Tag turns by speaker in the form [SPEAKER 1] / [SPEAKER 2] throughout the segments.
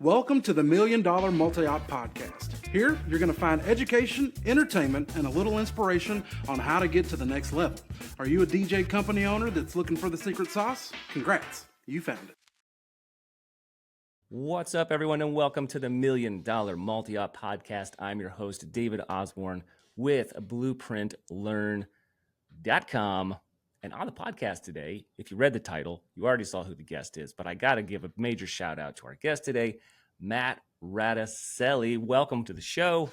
[SPEAKER 1] Welcome to the $1 Million Multi-Op Podcast. Here, you're going to find education, entertainment, and a little inspiration on how to get to the next level. Are you a DJ company owner that's looking for the secret sauce? Congrats, you found it.
[SPEAKER 2] What's up, everyone, and welcome to the $1 Million Multi-Op Podcast. I'm your host, David Osborne, with BlueprintLearn.com. And on the podcast today, if you read the title, you already saw who the guest is, but I got to give a major shout out to our guest today, Matt Radicelli. Welcome to the show.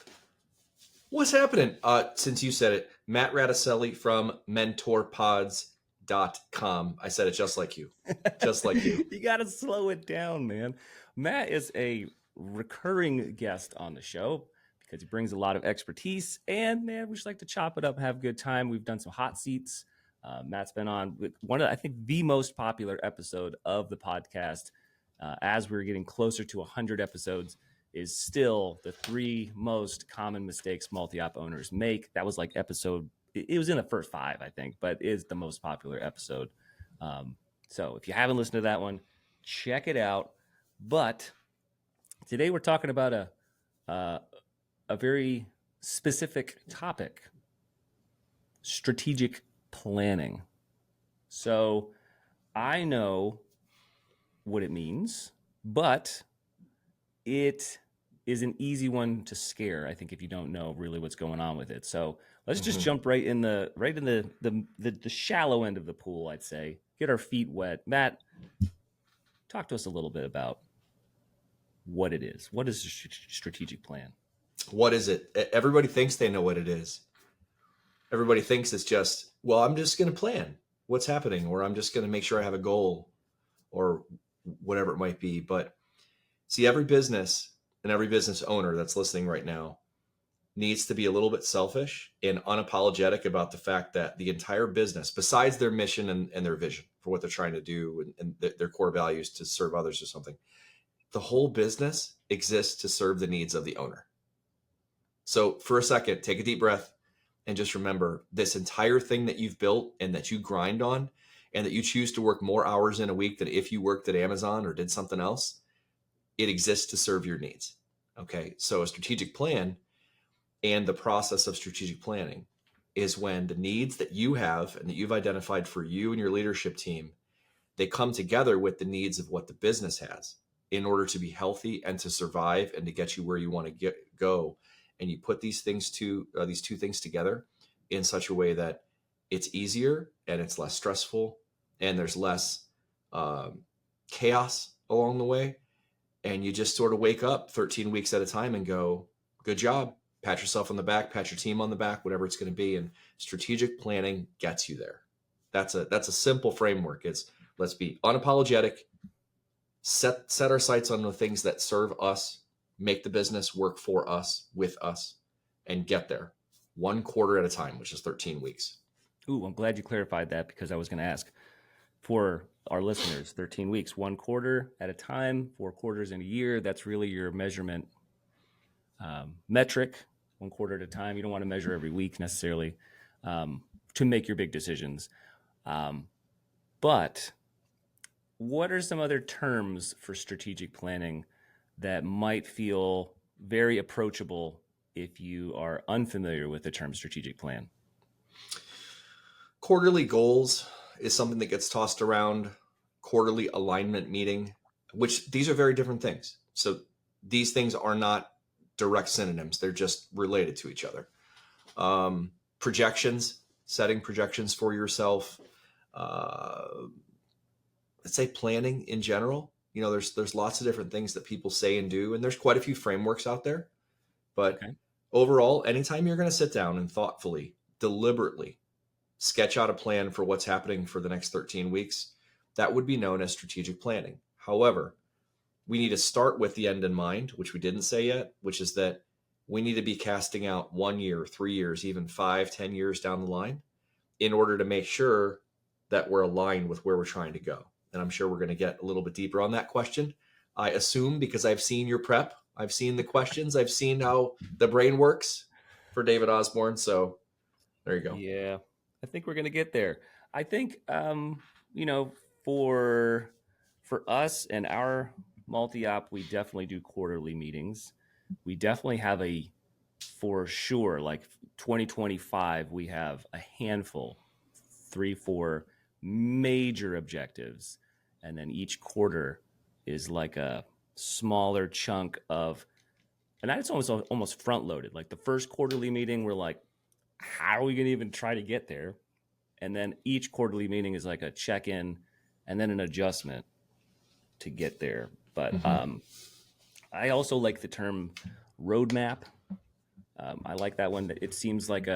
[SPEAKER 3] What's happening? Since you said it, Matt Radicelli from mentorpods.com. I said it just like you. Just like you.
[SPEAKER 2] You got to slow it down, man. Matt is a recurring guest on the show because he brings a lot of expertise. And, man, we just like to chop it up and have a good time. We've done some hot seats. Matt's been on one of, I think, the most popular episode of the podcast as we're getting closer to 100 episodes is still the 3 most common mistakes multi-op owners make. That was like episode, it was in the first 5, I think, but is the most popular episode. So if you haven't listened to that one, check it out. But today we're talking about a very specific topic, strategic planning. So I know what it means, but it is an easy one to scare, I think, if you don't know really what's going on with it. So let's just jump right in the shallow end of the pool, I'd say. Get our feet wet. Matt, talk to us a little bit about what it is. What is a strategic plan?
[SPEAKER 3] What is it? Everybody thinks they know what it is. Everybody thinks it's just, well, I'm just going to plan what's happening, or I'm just going to make sure I have a goal or whatever it might be. But see, every business and every business owner that's listening right now needs to be a little bit selfish and unapologetic about the fact that the entire business, besides their mission and their vision for what they're trying to do and their core values to serve others or something, the whole business exists to serve the needs of the owner. So for a second, take a deep breath. And just remember, this entire thing that you've built and that you grind on and that you choose to work more hours in a week than if you worked at Amazon or did something else, it exists to serve your needs. Okay, so a strategic plan and the process of strategic planning is when the needs that you have and that you've identified for you and your leadership team, they come together with the needs of what the business has in order to be healthy and to survive and to get you where you want to go. And you put these two things together in such a way that it's easier and it's less stressful and there's less chaos along the way. And you just sort of wake up 13 weeks at a time and go, good job, pat yourself on the back, pat your team on the back, whatever it's going to be. And strategic planning gets you there. That's a simple framework. It's let's be unapologetic, set our sights on the things that serve us, make the business work for us, with us, and get there 1 quarter at a time, which is 13 weeks.
[SPEAKER 2] Ooh, I'm glad you clarified that because I was going to ask for our listeners, 13 weeks, 1 quarter at a time, 4 quarters in a year. That's really your measurement metric, 1 quarter at a time. You don't want to measure every week necessarily to make your big decisions. But what are some other terms for strategic planning that might feel very approachable if you are unfamiliar with the term strategic plan?
[SPEAKER 3] Quarterly goals is something that gets tossed around. Quarterly alignment meeting, which these are very different things. So these things are not direct synonyms. They're just related to each other. Projections, setting projections for yourself. Let's say planning in general. You know, there's lots of different things that people say and do, and there's quite a few frameworks out there. But overall, anytime you're going to sit down and thoughtfully, deliberately sketch out a plan for what's happening for the next 13 weeks, that would be known as strategic planning. However, we need to start with the end in mind, which we didn't say yet, which is that we need to be casting out 1 year, 3 years, even 5, 10 years down the line in order to make sure that we're aligned with where we're trying to go. And I'm sure we're going to get a little bit deeper on that question. I assume because I've seen your prep, I've seen the questions, I've seen how the brain works for David Osborne. So there you go.
[SPEAKER 2] Yeah, I think we're going to get there. I think, for us and our multi-op, we definitely do quarterly meetings. We definitely have for sure, like 2025, we have a handful, 3, 4 major objectives. And then each quarter is like a smaller chunk of, and that's almost front loaded. Like the first quarterly meeting, we're like, how are we going to even try to get there? And then each quarterly meeting is like a check-in and then an adjustment to get there. But I also like the term roadmap. I like that one. It seems like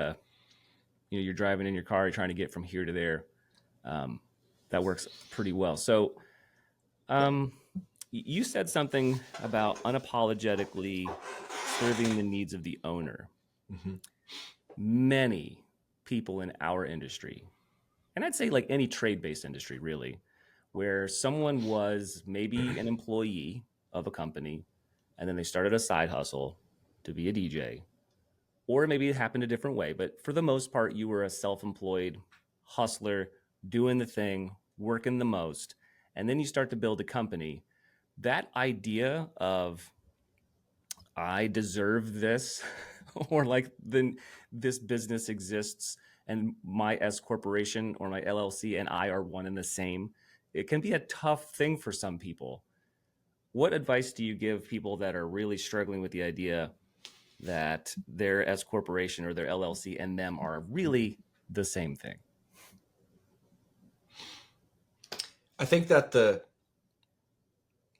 [SPEAKER 2] you're driving in your car, you're trying to get from here to there. That works pretty well. So you said something about unapologetically serving the needs of the owner. Many people in our industry, and I'd say like any trade-based industry really, where someone was maybe an employee of a company and then they started a side hustle to be a DJ, or maybe it happened a different way. But for the most part, you were a self-employed hustler doing the thing, working the most, and then you start to build a company. That idea of I deserve this, or like this business exists and my S corporation or my LLC and I are one and the same, it can be a tough thing for some people. What advice do you give people that are really struggling with the idea that their S corporation or their LLC and them are really the same thing?
[SPEAKER 3] I think that the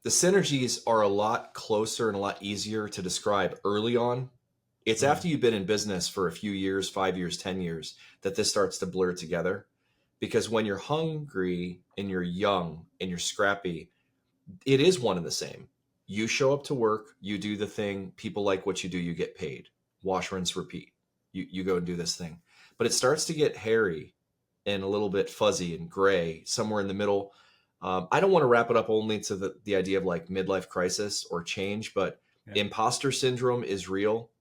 [SPEAKER 3] synergies are a lot closer and a lot easier to describe early on. It's after you've been in business for a few years, 5 years, 10 years, that this starts to blur together. Because when you're hungry and you're young and you're scrappy, it is one and the same. You show up to work, you do the thing, people like what you do, you get paid. Wash, rinse, repeat. You go and do this thing. But it starts to get hairy and a little bit fuzzy and gray somewhere in the middle. I don't want to wrap it up only to the idea of like midlife crisis or change, but imposter syndrome is real.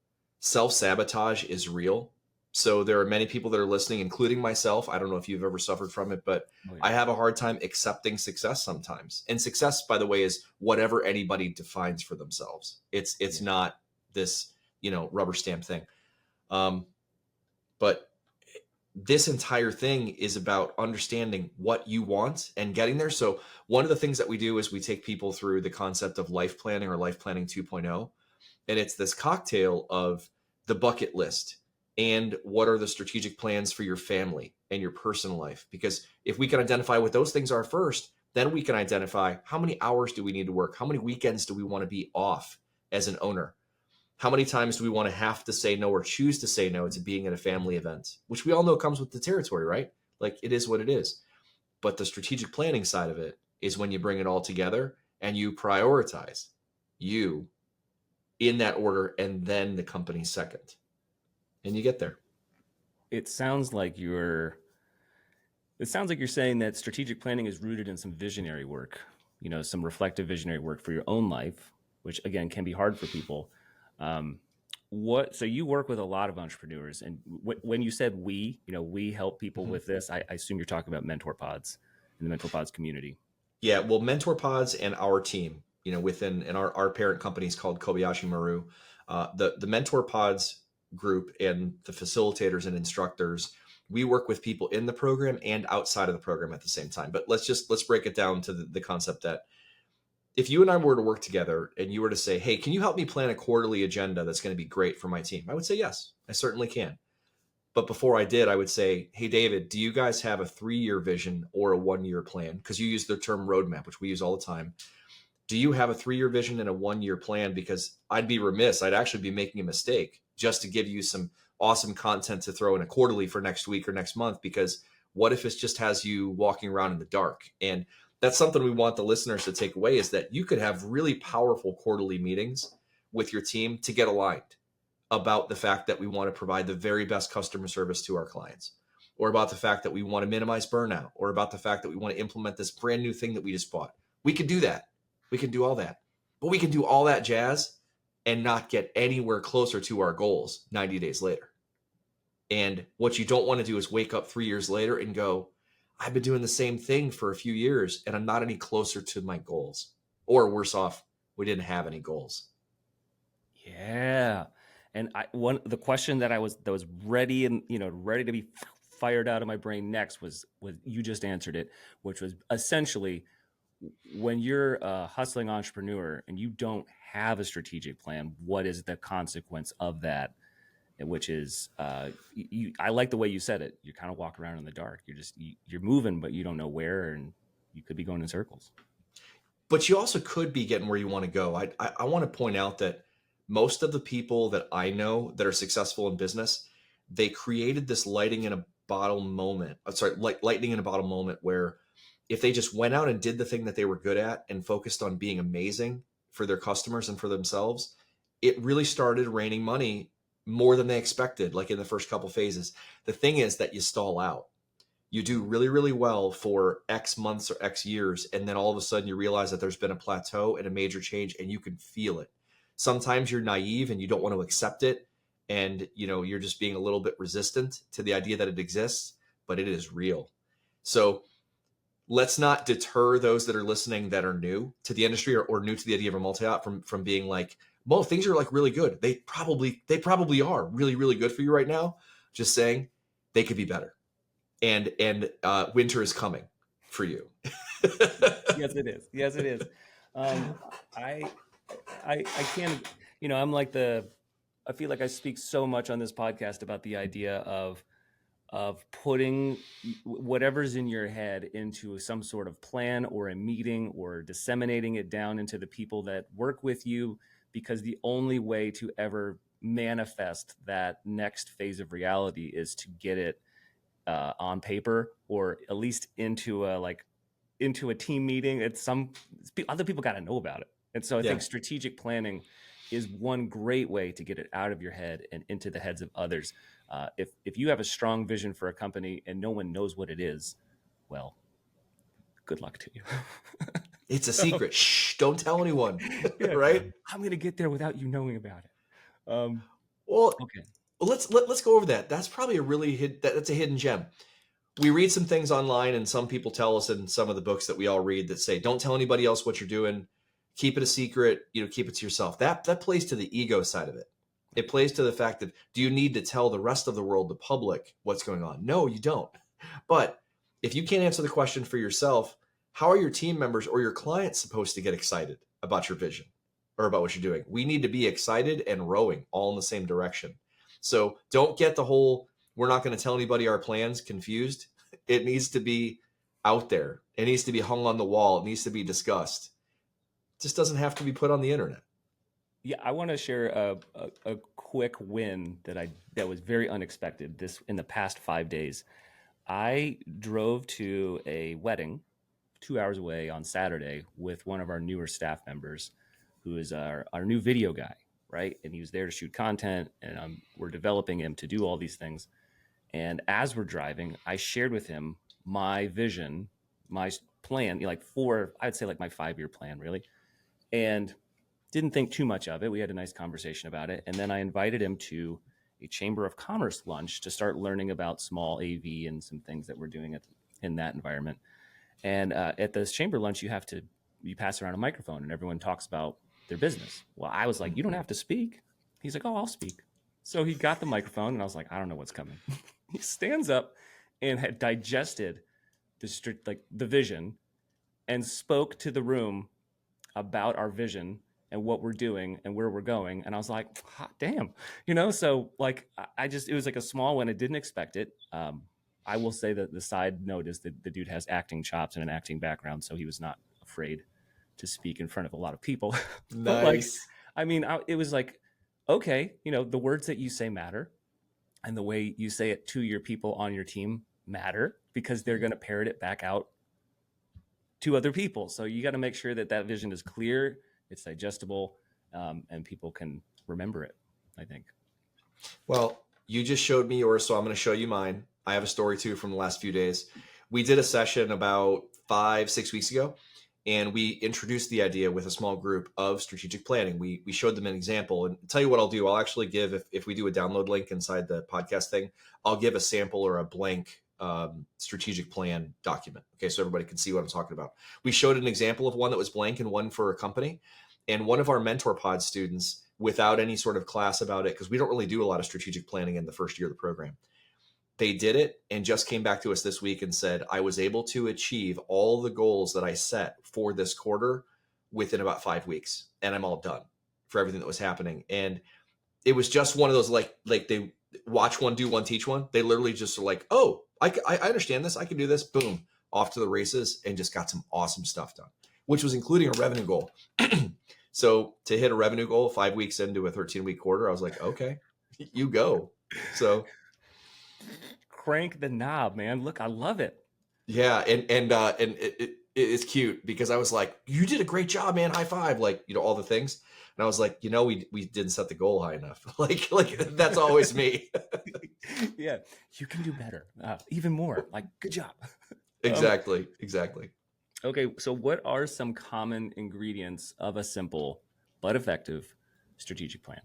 [SPEAKER 3] Self-sabotage is real. So there are many people that are listening, including myself. I don't know if you've ever suffered from it, but I have a hard time accepting success sometimes. And success, by the way, is whatever anybody defines for themselves. It's not this, rubber stamp thing. But this entire thing is about understanding what you want and getting there. So one of the things that we do is we take people through the concept of life planning or life planning 2.0. And it's this cocktail of the bucket list and what are the strategic plans for your family and your personal life. Because if we can identify what those things are first, then we can identify how many hours do we need to work? How many weekends do we want to be off as an owner? How many times do we want to have to say no or choose to say no to being at a family event, which we all know comes with the territory, right? Like it is what it is. But the strategic planning side of it is when you bring it all together and you prioritize you in that order and then the company second. And you get there.
[SPEAKER 2] It sounds like you're saying that strategic planning is rooted in some visionary work, some reflective visionary work for your own life, which again can be hard for people. So you work with a lot of entrepreneurs, and when you said we help people with this, I assume you're talking about Mentor Pods and the Mentor Pods community. Yeah,
[SPEAKER 3] well, Mentor Pods and our team, within our parent company is called Kobayashi Maru. The Mentor Pods group and the facilitators and instructors, we work with people in the program and outside of the program at the same time. But let's break it down to the concept that if you and I were to work together and you were to say, hey, can you help me plan a quarterly agenda that's going to be great for my team? I would say, yes, I certainly can. But before I did, I would say, hey, David, do you guys have a 3-year vision or a 1-year plan? Because you use the term roadmap, which we use all the time. Do you have a 3-year vision and a 1-year plan? Because I'd be remiss. I'd actually be making a mistake just to give you some awesome content to throw in a quarterly for next week or next month. Because what if it just has you walking around in the dark? And that's something we want the listeners to take away, is that you could have really powerful quarterly meetings with your team to get aligned about the fact that we want to provide the very best customer service to our clients, or about the fact that we want to minimize burnout, or about the fact that we want to implement this brand new thing that we just bought. We can do that. We can do all that. But we can do all that jazz and not get anywhere closer to our goals 90 days later. And what you don't want to do is wake up 3 years later and go, I've been doing the same thing for a few years and I'm not any closer to my goals. or worse off, we didn't have any goals.
[SPEAKER 2] Yeah. And the question that was ready and, ready to be fired out of my brain next was you just answered it, which was essentially, when you're a hustling entrepreneur and you don't have a strategic plan, what is the consequence of that? Which is, I like the way you said it. You kind of walk around in the dark. You're moving, but you don't know where, and you could be going in circles.
[SPEAKER 3] But you also could be getting where you want to go. I want to point out that most of the people that I know that are successful in business, they created this lightning in a bottle moment. Lightning in a bottle moment where if they just went out and did the thing that they were good at and focused on being amazing for their customers and for themselves, it really started raining money more than they expected, like in the first couple phases. The thing is that you stall out. You do really, really well for X months or X years, and then all of a sudden you realize that there's been a plateau and a major change, and you can feel it. Sometimes you're naive and you don't want to accept it, and you're just being a little bit resistant to the idea that it exists, but it is real. So let's not deter those that are listening that are new to the industry or new to the idea of a multi-op from being like, well, things are like really good. They probably are really, really good for you right now. Just saying they could be better. And winter is coming for you.
[SPEAKER 2] Yes, it is. Yes, it is. I can't, I'm like I feel like I speak so much on this podcast about the idea of putting whatever's in your head into some sort of plan or a meeting, or disseminating it down into the people that work with you, because the only way to ever manifest that next phase of reality is to get it on paper, or at least into a team meeting. Other people got to know about it. And so I think strategic planning is one great way to get it out of your head and into the heads of others. If you have a strong vision for a company and no one knows what it is, well, good luck to you.
[SPEAKER 3] It's a secret. Shh, don't tell anyone.
[SPEAKER 2] Yeah,
[SPEAKER 3] right?
[SPEAKER 2] I'm going to get there without you knowing about it.
[SPEAKER 3] Okay. Well, let's go over that. That's probably that's a hidden gem. We read some things online, and some people tell us in some of the books that we all read that say, don't tell anybody else what you're doing. Keep it a secret, keep it to yourself. That plays to the ego side of it. It plays to the fact that, do you need to tell the rest of the world, the public, what's going on? No, you don't. But if you can't answer the question for yourself, how are your team members or your clients supposed to get excited about your vision or about what you're doing? We need to be excited and rowing all in the same direction. So don't get the whole, we're not going to tell anybody our plans confused. It needs to be out there. It needs to be hung on the wall. It needs to be discussed. It just doesn't have to be put on the internet.
[SPEAKER 2] Yeah, I want to share a quick win that was very unexpected in the past 5 days. I drove to a wedding 2 hours away on Saturday with one of our newer staff members, who is our new video guy, right? And he was there to shoot content, and we're developing him to do all these things. And as we're driving, I shared with him my vision, my plan, I'd say my 5-year plan, really. And didn't think too much of it. We had a nice conversation about it. And then I invited him to a Chamber of Commerce lunch to start learning about small AV and some things that we're doing in that environment. And at this chamber lunch, you pass around a microphone and everyone talks about their business. Well, I was like, you don't have to speak. He's like, oh, I'll speak. So he got the microphone and I was like, I don't know what's coming. He stands up and had digested the vision and spoke to the room about our vision and what we're doing and where we're going. And I was like, hot damn, so it was like a small one. I didn't expect it. I will say that the side note is that the dude has acting chops and an acting background, so he was not afraid to speak in front of a lot of people.
[SPEAKER 3] Nice.
[SPEAKER 2] But it was like, okay, the words that you say matter, and the way you say it to your people on your team matter, because they're going to parrot it back out to other people. So you got to make sure that vision is clear, it's digestible, and people can remember it, I think.
[SPEAKER 3] Well, you just showed me yours, so I'm going to show you mine. I have a story too from the last few days. We did a session about 5-6 weeks ago, and we introduced the idea with a small group of strategic planning. We showed them an example, and tell you what I'll do. I'll actually give, if we do a download link inside the podcast thing, I'll give a sample or a blank strategic plan document. Okay, so everybody can see what I'm talking about. We showed an example of one that was blank and one for a company. And one of our mentor pod students, without any sort of class about it, because we don't really do a lot of strategic planning in the first year of the program, they did it and just came back to us this week and said, I was able to achieve all the goals that I set for this quarter within about 5 weeks. And I'm all done for everything that was happening. And it was just one of those, like they watch one, do one, teach one. They literally just are like, oh, I understand this. I can do this. Boom, off to the races, and just got some awesome stuff done, which was including a revenue goal. So to hit a revenue goal 5 weeks into a 13-week quarter, I was like, okay, you go. So
[SPEAKER 2] crank the knob, man. Look, I love it.
[SPEAKER 3] yeah. And it's cute because I was like, you did a great job, man. High five. Like, all the things. And I was like, we didn't set the goal high enough. like that's always me.
[SPEAKER 2] Yeah. You can do better. Even more. Like, good job.
[SPEAKER 3] Exactly.
[SPEAKER 2] Okay. So what are some common ingredients of a simple but effective strategic plan?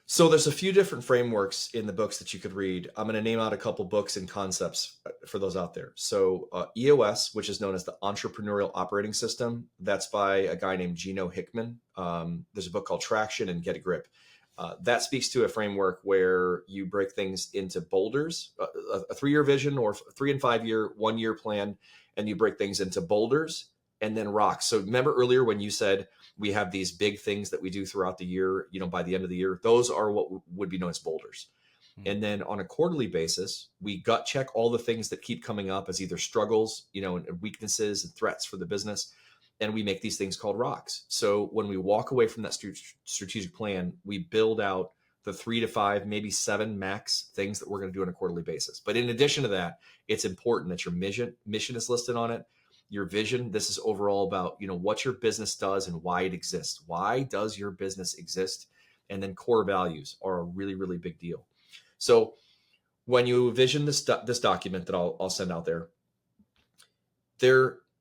[SPEAKER 3] So there's a few different frameworks in the books that you could read. I'm going to name out a couple books and concepts for those out there. So EOS, which is known as the Entrepreneurial Operating System, that's by a guy named Gino Hickman. There's a book called Traction and Get a Grip. That speaks to a framework where you break things into boulders, a 3-year vision or 3 and 5 year, 1 year plan, and you break things into boulders and then rocks. So remember earlier when you said we have these big things that we do throughout the year, by the end of the year, those are what would be known as boulders. Mm-hmm. And then on a quarterly basis, we gut check all the things that keep coming up as either struggles, and weaknesses and threats for the business. And we make these things called rocks. So when we walk away from that strategic plan, we build out the 3 to 5, maybe 7 max things that we're going to do on a quarterly basis. But in addition to that, it's important that your mission is listed on it. Your vision, this is overall about, what your business does and why it exists. Why does your business exist? And then core values are a really, really big deal. So when you envision this document that I'll send out there,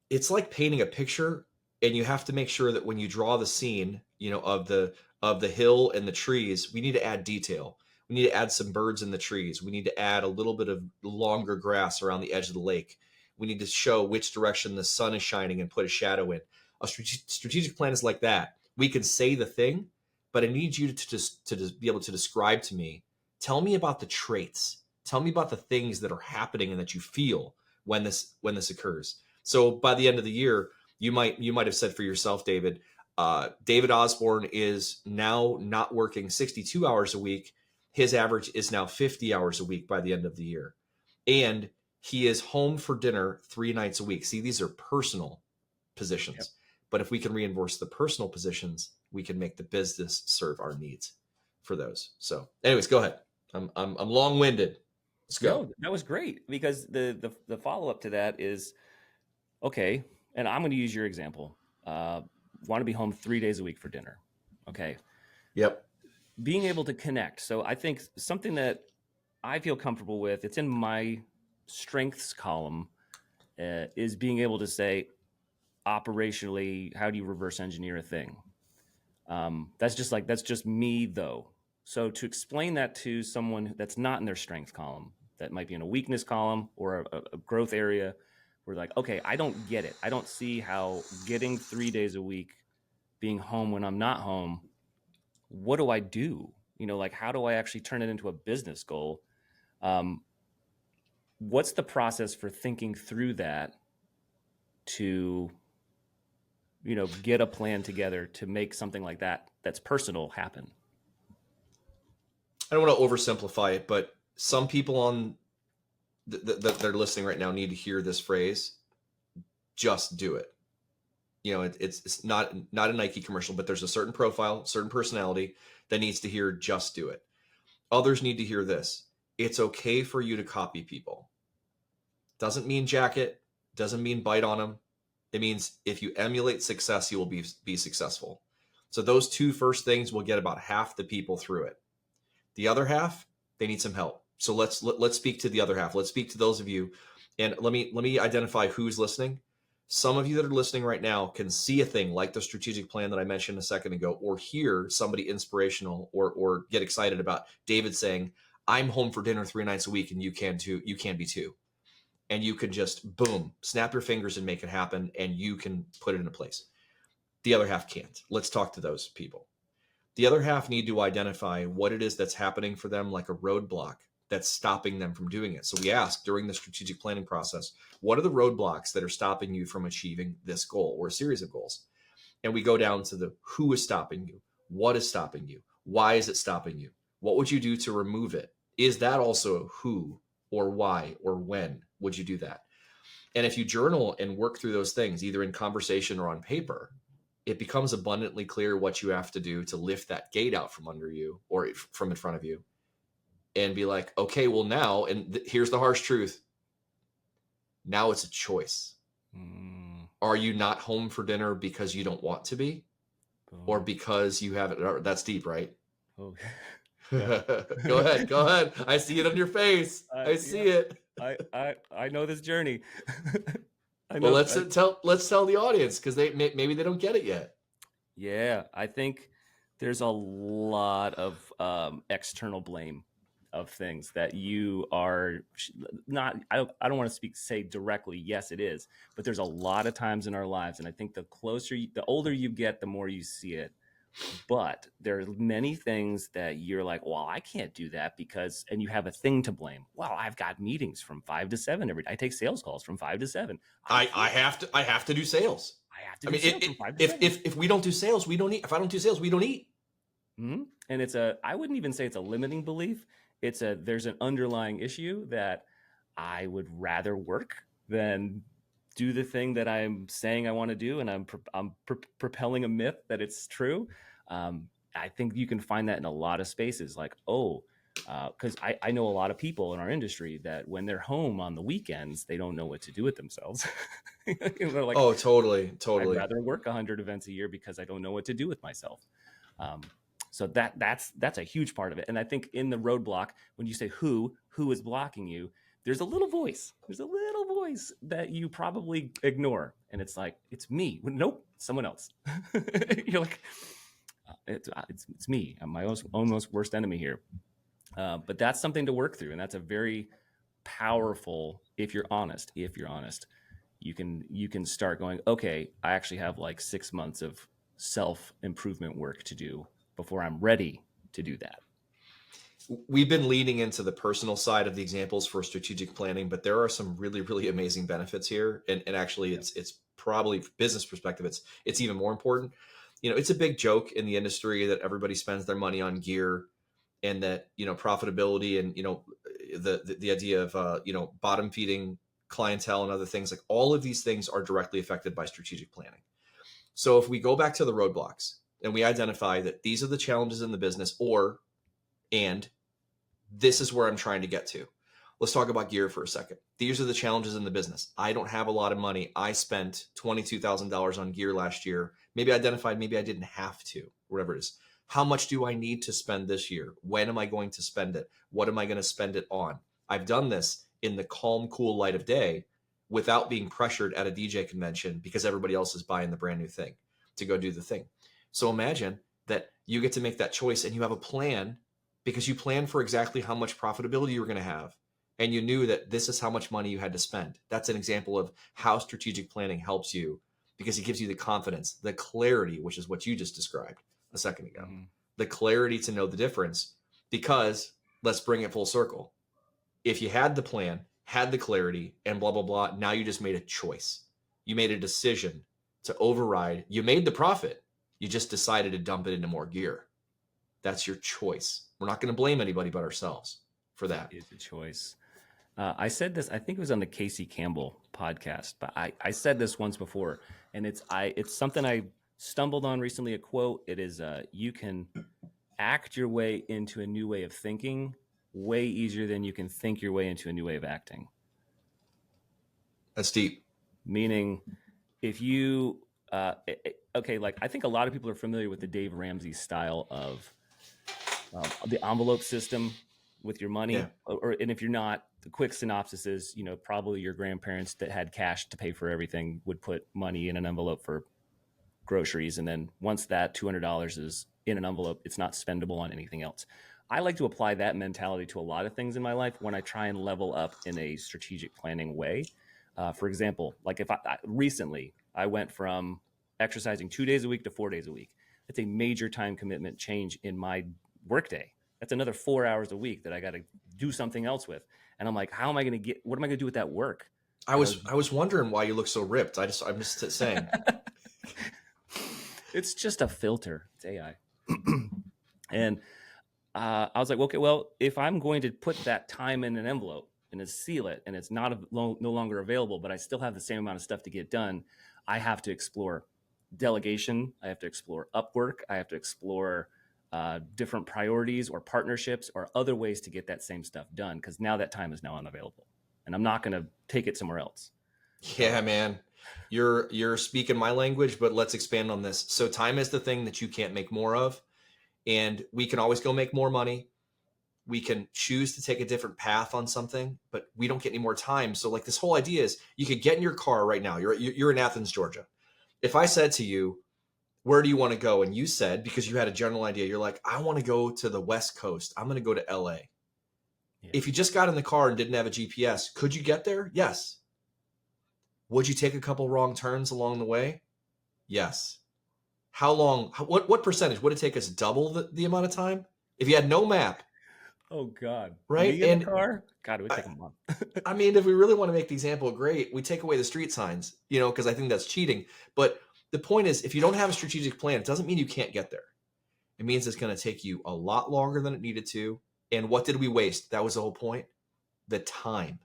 [SPEAKER 3] it's like painting a picture, and you have to make sure that when you draw the scene, of the hill and the trees, we need to add detail. We need to add some birds in the trees. We need to add a little bit of longer grass around the edge of the lake. We need to show which direction the sun is shining and put a shadow in. A strategic plan is like that. We can say the thing, but I need you to just be able to describe to me. Tell me about the traits. Tell me about the things that are happening and that you feel when this occurs. So by the end of the year, you might have said for yourself, David, David Osborne is now not working 62 hours a week. His average is now 50 hours a week by the end of the year. And he is home for dinner 3 nights a week. See, these are personal positions. Yep. But if we can reinforce the personal positions, we can make the business serve our needs for those. So anyways, go ahead. I'm long-winded. Let's go.
[SPEAKER 2] No, that was great, because the follow-up to that is, okay, and I'm going to use your example. Want to be home 3 days a week for dinner. Okay.
[SPEAKER 3] Yep.
[SPEAKER 2] Being able to connect. So I think something that I feel comfortable with, it's in my strengths column, is being able to say, operationally, how do you reverse engineer a thing? That's just me though. So to explain that to someone that's not in their strength column, that might be in a weakness column or a growth area, we're like, okay, I don't get it. I don't see how getting 3 days a week, being home when I'm not home, what do I do? How do I actually turn it into a business goal? What's the process for thinking through that to, get a plan together to make something like that's personal happen?
[SPEAKER 3] I don't want to oversimplify it, but some people on that they're listening right now need to hear this phrase, just do it. It's not a Nike commercial, but there's a certain profile, certain personality that needs to hear just do it. Others need to hear this. It's okay for you to copy people. Doesn't mean jack it, doesn't mean bite on them. It means if you emulate success, you will be successful. So those 2 first things will get about half the people through it. The other half, they need some help. So let's speak to the other half. Let's speak to those of you, and let me identify who's listening. Some of you that are listening right now can see a thing like the strategic plan that I mentioned a second ago, or hear somebody inspirational or get excited about David saying, I'm home for dinner 3 nights a week and you can too. You can be too. And you can just boom, snap your fingers and make it happen. And you can put it into place. The other half can't. Let's talk to those people. The other half need to identify what it is that's happening for them, like a roadblock that's stopping them from doing it. So we ask during the strategic planning process, what are the roadblocks that are stopping you from achieving this goal or a series of goals? And we go down to the who is stopping you, what is stopping you, why is it stopping you, what would you do to remove it? Is that also who or why or when would you do that? And if you journal and work through those things, either in conversation or on paper, it becomes abundantly clear what you have to do to lift that gate out from under you or from in front of you and be like, okay, well now, and here's the harsh truth. Now it's a choice. Are you not home for dinner because you don't want to be or because you haven't? That's deep, right?
[SPEAKER 2] Oh.
[SPEAKER 3] Go ahead. I see it on your face. I see it.
[SPEAKER 2] I know this journey.
[SPEAKER 3] Well, let's tell the audience because maybe they don't get it yet.
[SPEAKER 2] Yeah, I think there's a lot of external blame of things that you are not. I don't want to say directly. Yes, it is, but there's a lot of times in our lives, and I think the older you get, the more you see it. But there are many things that you're like, well, I can't do that because, and you have a thing to blame. Well, I've got meetings from 5 to 7 every day. I take sales calls from 5 to 7.
[SPEAKER 3] I have to do sales.
[SPEAKER 2] I have to do sales from 5 to 7.
[SPEAKER 3] If we don't do sales, we don't eat. If I don't do sales, we don't eat.
[SPEAKER 2] Mm-hmm. And I wouldn't even say it's a limiting belief. There's an underlying issue that I would rather work than do the thing that I'm saying I want to do, and I'm propelling a myth that it's true. I think you can find that in a lot of spaces, like, because I know a lot of people in our industry that when they're home on the weekends, they don't know what to do with themselves. They're like,
[SPEAKER 3] oh, totally.
[SPEAKER 2] I'd rather work 100 events a year because I don't know what to do with myself. So that's a huge part of it. And I think in the roadblock, when you say who is blocking you, there's a little voice that you probably ignore. And it's like, it's me. Nope, someone else. You're like, it's me. I'm my own worst enemy here. But that's something to work through. And that's a very powerful, if you're honest, you can start going, okay, I actually have like 6 months of self-improvement work to do before I'm ready to do that.
[SPEAKER 3] We've been leaning into the personal side of the examples for strategic planning, but there are some really, really amazing benefits here. And actually it's probably from business perspective, it's even more important. It's a big joke in the industry that everybody spends their money on gear and that, profitability and, the idea of, bottom feeding clientele and other things, like all of these things are directly affected by strategic planning. So if we go back to the roadblocks and we identify that these are the challenges in the business and this is where I'm trying to get to. Let's talk about gear for a second. These are the challenges in the business. I don't have a lot of money. I spent $22,000 on gear last year. Maybe I identified, maybe I didn't have to, whatever it is. How much do I need to spend this year? When am I going to spend it? What am I going to spend it on? I've done this in the calm, cool light of day without being pressured at a DJ convention because everybody else is buying the brand new thing to go do the thing. So imagine that you get to make that choice and you have a plan because you planned for exactly how much profitability you were going to have. And you knew that this is how much money you had to spend. That's an example of how strategic planning helps you because it gives you the confidence, the clarity, which is what you just described a second ago, the clarity to know the difference. Because let's bring it full circle. If you had the plan, had the clarity and blah, blah, blah, now you just made a choice. You made a decision to override. You made the profit. You just decided to dump it into more gear. That's your choice. We're not going to blame anybody but ourselves for that.
[SPEAKER 2] It's a choice. I said this, I think it was on the Casey Campbell podcast, but I said this once before, and it's something I stumbled on recently, a quote. It is, you can act your way into a new way of thinking way easier than you can think your way into a new way of acting.
[SPEAKER 3] That's deep.
[SPEAKER 2] Meaning if you, like I think a lot of people are familiar with the Dave Ramsey style of the envelope system with your money.
[SPEAKER 3] Yeah.
[SPEAKER 2] And if you're not, the quick synopsis is, probably your grandparents that had cash to pay for everything would put money in an envelope for groceries. And then once that $200 is in an envelope, it's not spendable on anything else. I like to apply that mentality to a lot of things in my life when I try and level up in a strategic planning way. For example, like if recently I went from exercising 2 days a week to 4 days a week. It's a major time commitment change in my workday. That's another 4 hours a week that I got to do something else with. And I'm like, how am I going to what am I going to do with that work?
[SPEAKER 3] I was wondering why you look so ripped. I'm just saying.
[SPEAKER 2] It's just a filter. It's AI. And I was like, okay, well, if I'm going to put that time in an envelope and seal it, and it's no longer available, but I still have the same amount of stuff to get done, I have to explore delegation. I have to explore Upwork. I have to explore different priorities or partnerships or other ways to get that same stuff done, because now that time is now unavailable, and I'm not going to take it somewhere else.
[SPEAKER 3] Yeah, man. You're speaking my language, but let's expand on this. So time is the thing that you can't make more of. And we can always go make more money. We can choose to take a different path on something, but we don't get any more time. So like this whole idea is you could get in your car right now. You're in Athens, Georgia. If I said to you, where do you want to go? And you said, because you had a general idea, you're like, I want to go to the West Coast. I'm going to go to LA. Yeah. If you just got in the car and didn't have a GPS, could you get there? Yes. Would you take a couple wrong turns along the way? Yes. How long, what percentage would it take us double the amount of time if you had no map?
[SPEAKER 2] Oh God.
[SPEAKER 3] Right.
[SPEAKER 2] Me in the car? God, it would take a month.
[SPEAKER 3] I mean, if we really want to make the example great, we take away the street signs, because I think that's cheating. But the point is, if you don't have a strategic plan, it doesn't mean you can't get there. It means it's going to take you a lot longer than it needed to. And what did we waste? That was the whole point. The time.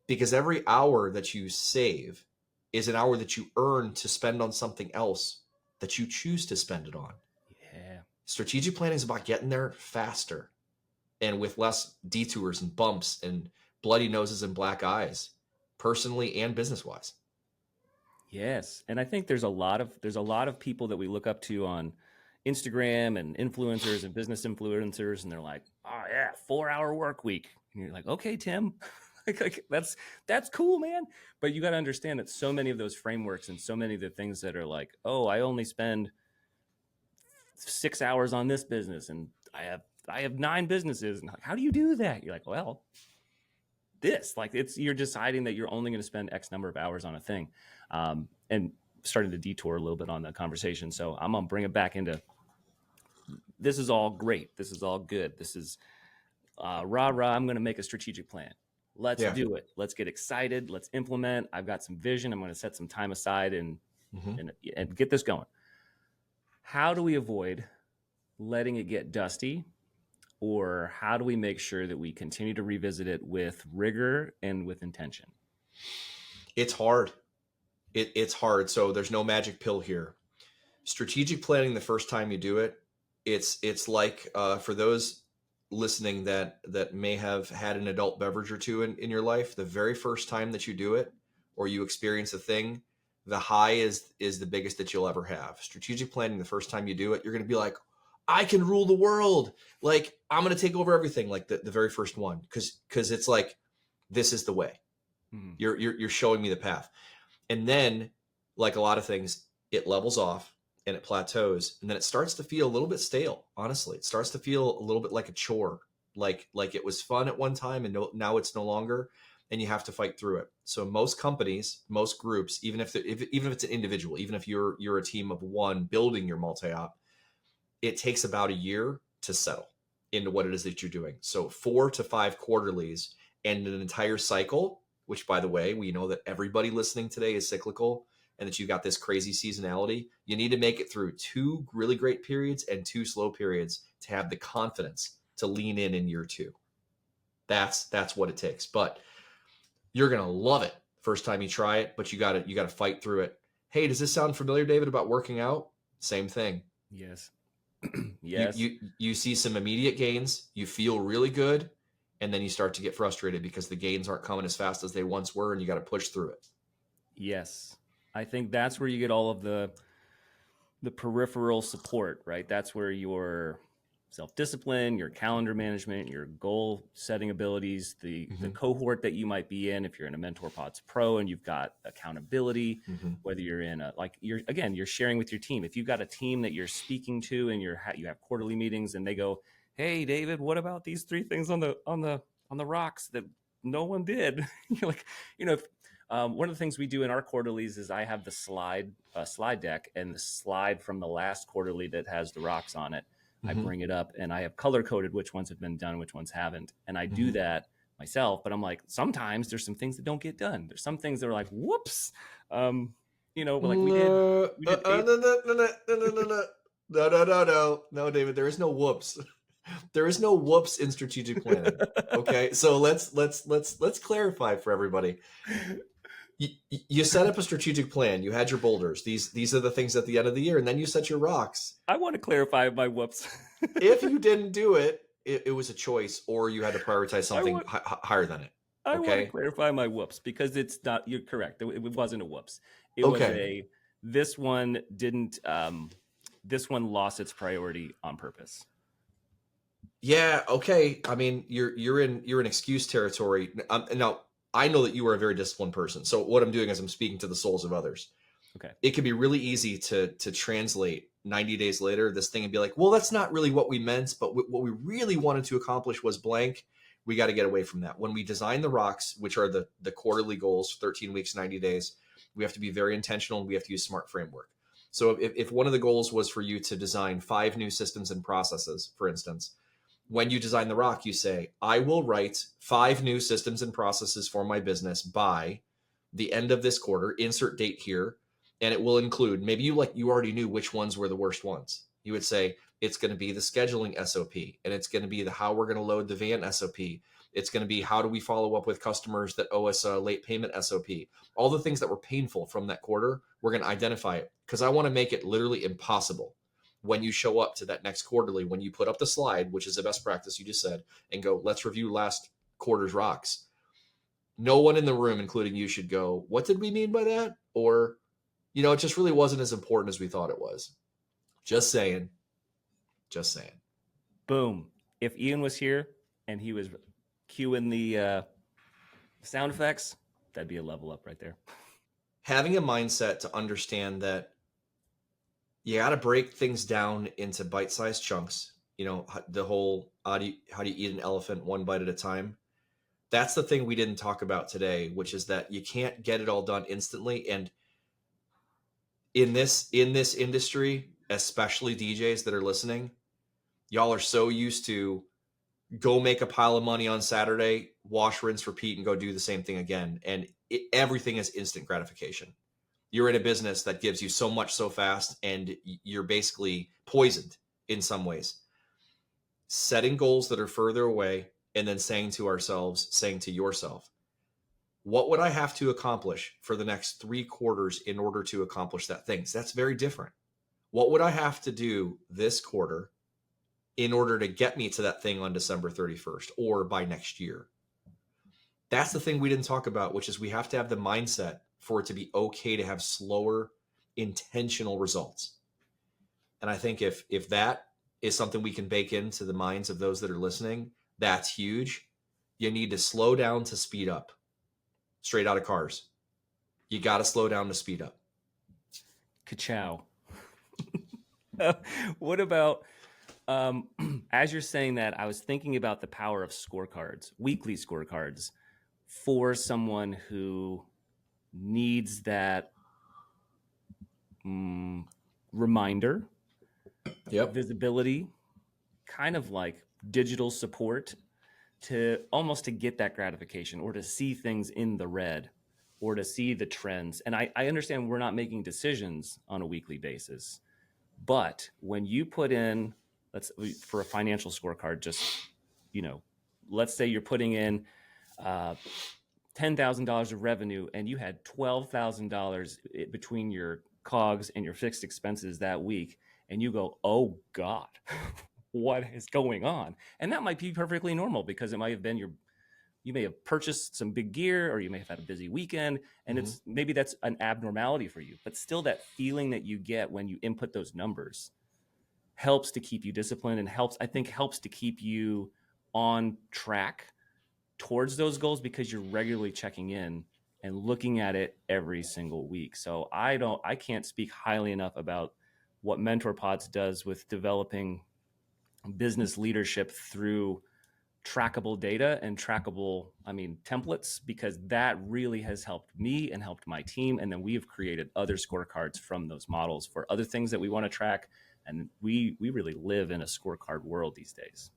[SPEAKER 3] Because every hour that you save is an hour that you earn to spend on something else that you choose to spend it on.
[SPEAKER 2] Yeah.
[SPEAKER 3] Strategic planning is about getting there faster and with less detours and bumps and bloody noses and black eyes, personally and business-wise.
[SPEAKER 2] Yes. And I think there's a lot of people that we look up to on Instagram and influencers and business influencers, and they're like, oh yeah, 4-hour work week. And you're like, okay, Tim. like that's cool, man. But you got to understand that so many of those frameworks and so many of the things that are like, oh, I only spend 6 hours on this business and I have 9 businesses. And how do you do that? You're like, well, you're deciding that you're only going to spend X number of hours on a thing. And starting to detour a little bit on the conversation. So I'm going to bring it back into, this is all great. This is all good. This is rah. I'm going to make a strategic plan. Let's do it. Let's get excited. Let's implement. I've got some vision. I'm going to set some time aside and get this going. How do we avoid letting it get dusty? Or how do we make sure that we continue to revisit it with rigor and with intention?
[SPEAKER 3] It's hard. It's hard. So there's no magic pill here. Strategic planning, the first time you do it, it's like for those listening that may have had an adult beverage or two in your life, the very first time that you do it or you experience a thing, the high is the biggest that you'll ever have. Strategic planning, the first time you do it, you're going to be like, I can rule the world. Like, I'm going to take over everything. Like the very first one, because it's like, this is the way. Mm-hmm. You're showing me the path. And then, like a lot of things, it levels off and it plateaus, and then it starts to feel a little bit stale. Honestly, it starts to feel a little bit like a chore, like it was fun at one time and now it's no longer, and you have to fight through it. So most companies, most groups, even if it's an individual, even if you're a team of one building your multi-op, it takes about a year to settle into what it is that you're doing. So 4 to 5 quarterlies and an entire cycle, which, by the way, we know that everybody listening today is cyclical and that you've got this crazy seasonality. You need to make it through 2 really great periods and 2 slow periods to have the confidence to lean in year 2. That's what it takes. But you're going to love it first time you try it, but you got to fight through it. Hey, does this sound familiar, David, about working out? Same thing.
[SPEAKER 2] Yes. Yes.
[SPEAKER 3] You see some immediate gains, you feel really good, and then you start to get frustrated because the gains aren't coming as fast as they once were, and you got to push through it.
[SPEAKER 2] Yes. I think that's where you get all of the peripheral support, right? That's where your self-discipline, your calendar management, your goal setting abilities, the cohort that you might be in, if you're in a Mentor Pods Pro and you've got accountability, whether you're in you're sharing with your team. If you've got a team that you're speaking to and you have quarterly meetings and they go, hey, David, what about these 3 things on the rocks that no one did? You're like, if, one of the things we do in our quarterlies is I have the slide deck and the slide from the last quarterly that has the rocks on it. I
[SPEAKER 3] Mm-hmm.
[SPEAKER 2] bring it up and I have color coded which ones have been done, which ones haven't. And I do
[SPEAKER 3] Mm-hmm.
[SPEAKER 2] that myself, but I'm like, sometimes there's some things that don't get done. There's some things that are like, whoops. Like we did eight.
[SPEAKER 3] No, David, there is no whoops. There is no whoops in strategic planning. Okay, so let's clarify for everybody. You set up a strategic plan. You had your boulders. These are the things at the end of the year, and then you set your rocks.
[SPEAKER 2] I want to clarify my whoops.
[SPEAKER 3] If you didn't do it, it was a choice, or you had to prioritize something higher than it.
[SPEAKER 2] I
[SPEAKER 3] Okay?
[SPEAKER 2] want to clarify my whoops because it's not. You're correct. It wasn't a whoops. It was
[SPEAKER 3] Okay.
[SPEAKER 2] This one didn't. This one lost its priority on purpose.
[SPEAKER 3] Yeah. Okay. I mean, you're in excuse territory. Now, I know that you are a very disciplined person. So what I'm doing is I'm speaking to the souls of others.
[SPEAKER 2] Okay.
[SPEAKER 3] It can be really easy to translate 90 days later this thing and be like, well, that's not really what we meant, but what we really wanted to accomplish was blank. We got to get away from that. When we design the rocks, which are the quarterly goals, 13 weeks, 90 days, we have to be very intentional and we have to use SMART framework. So if one of the goals was for you to design 5 new systems and processes, for instance, when you design the rock, you say, I will write 5 new systems and processes for my business by the end of this quarter, insert date here. And it will include, maybe you already knew which ones were the worst ones. You would say, it's going to be the scheduling SOP, and it's going to be the how we're going to load the van SOP. It's going to be how do we follow up with customers that owe us a late payment SOP. All the things that were painful from that quarter, we're going to identify it because I want to make it literally impossible when you show up to that next quarterly, when you put up the slide, which is the best practice you just said, and go, let's review last quarter's rocks. No one in the room, including you, should go, what did we mean by that? Or, it just really wasn't as important as we thought it was. Just saying. Just saying.
[SPEAKER 2] Boom. If Ian was here and he was cueing the sound effects, that'd be a level up right there.
[SPEAKER 3] Having a mindset to understand that you got to break things down into bite-sized chunks. The whole how do you eat an elephant one bite at a time? That's the thing we didn't talk about today, which is that you can't get it all done instantly. And in this industry, especially DJs that are listening, y'all are so used to go make a pile of money on Saturday, wash, rinse, repeat, and go do the same thing again. And everything is instant gratification. You're in a business that gives you so much so fast, and you're basically poisoned in some ways. Setting goals that are further away, and then saying to yourself, what would I have to accomplish for the next 3 quarters in order to accomplish that thing? So that's very different. What would I have to do this quarter in order to get me to that thing on December 31st or by next year? That's the thing we didn't talk about, which is we have to have the mindset for it to be okay to have slower, intentional results. And I think if that is something we can bake into the minds of those that are listening, that's huge. You need to slow down to speed up. Straight out of Cars. You got to slow down to speed up.
[SPEAKER 2] Ka-chow. What about, as you're saying that, I was thinking about the power of scorecards, weekly scorecards, for someone who needs that reminder, visibility, kind of like digital support to get that gratification or to see things in the red or to see the trends. And I understand we're not making decisions on a weekly basis, but when you put in, for a financial scorecard, just, let's say you're putting in $10,000 of revenue and you had $12,000 between your COGS and your fixed expenses that week, and you go, oh God, what is going on? And that might be perfectly normal because it might have been you may have purchased some big gear, or you may have had a busy weekend, and it's maybe that's an abnormality for you, but still that feeling that you get when you input those numbers helps to keep you disciplined and helps to keep you on track towards those goals because you're regularly checking in and looking at it every single week. So I can't speak highly enough about what MentorPods does with developing business leadership through trackable data and trackable, templates, because that really has helped me and helped my team. And then we have created other scorecards from those models for other things that we want to track. And we really live in a scorecard world these days,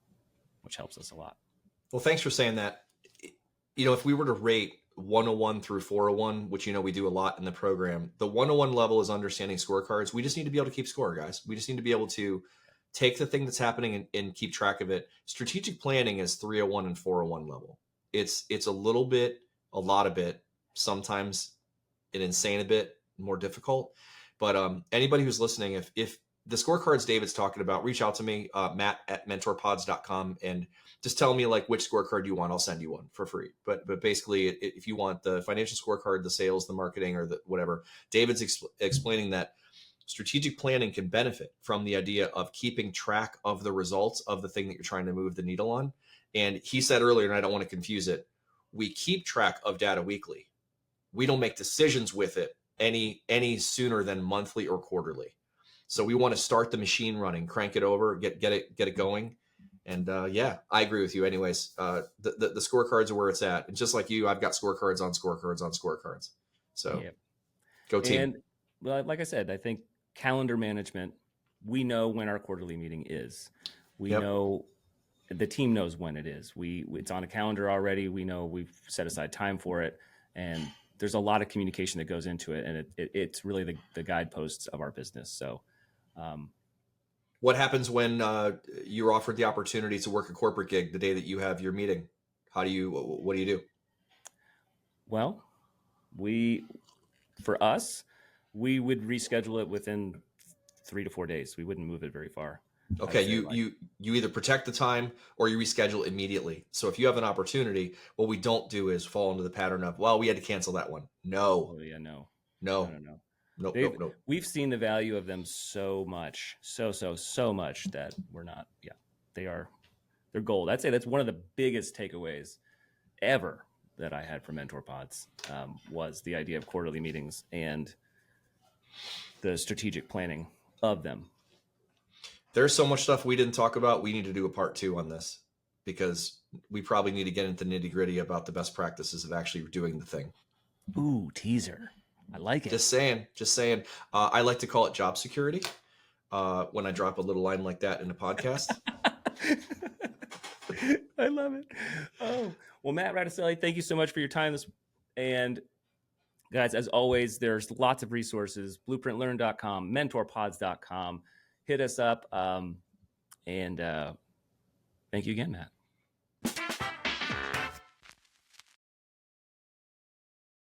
[SPEAKER 2] which helps us a lot.
[SPEAKER 3] Well, thanks for saying that. If we were to rate 101 through 401, which, we do a lot in the program, the 101 level is understanding scorecards. We just need to be able to keep score, guys. We just need to be able to take the thing that's happening and keep track of it. Strategic planning is 301 and 401 level. It's a little bit, a lot of bit, sometimes an insane a bit more difficult. But anybody who's listening, if the scorecards David's talking about, reach out to me, matt@mentorpods.com, and just tell me like which scorecard you want. I'll send you one for free. But basically, if you want the financial scorecard, the sales, the marketing, or the whatever, David's explaining that strategic planning can benefit from the idea of keeping track of the results of the thing that you're trying to move the needle on. And he said earlier, and I don't want to confuse it, we keep track of data weekly. We don't make decisions with it any sooner than monthly or quarterly. So we want to start the machine running, crank it over, get it going. And yeah, I agree with you. Anyways, the scorecards are where it's at. And just like you, I've got scorecards on scorecards on scorecards. So Go team.
[SPEAKER 2] And well, like I said, I think calendar management, we know when our quarterly meeting is. We know the team knows when it is. It's on a calendar already. We know we've set aside time for it. And there's a lot of communication that goes into it. And it's really the guideposts of our business. So
[SPEAKER 3] what happens when you're offered the opportunity to work a corporate gig the day that you have your meeting? What do you do?
[SPEAKER 2] Well, for us, we would reschedule it within 3 to 4 days. We wouldn't move it very far.
[SPEAKER 3] Okay, you either protect the time or you reschedule immediately. So if you have an opportunity, what we don't do is fall into the pattern of, well, we had to cancel that one. No.
[SPEAKER 2] Oh yeah, no.
[SPEAKER 3] Nope.
[SPEAKER 2] We've seen the value of them so much, so much that we're not. Yeah, they're gold. I'd say that's one of the biggest takeaways ever that I had from Mentor Pods was the idea of quarterly meetings and the strategic planning of them.
[SPEAKER 3] There's so much stuff we didn't talk about. We need to do a part 2 on this because we probably need to get into nitty gritty about the best practices of actually doing the thing.
[SPEAKER 2] Ooh, teaser. I like it.
[SPEAKER 3] Just saying. I like to call it job security when I drop a little line like that in a podcast.
[SPEAKER 2] I love it. Oh, well, Matt Radicelli, thank you so much for your time. And guys, as always, there's lots of resources, blueprintlearn.com, mentorpods.com. Hit us up. And thank you again, Matt.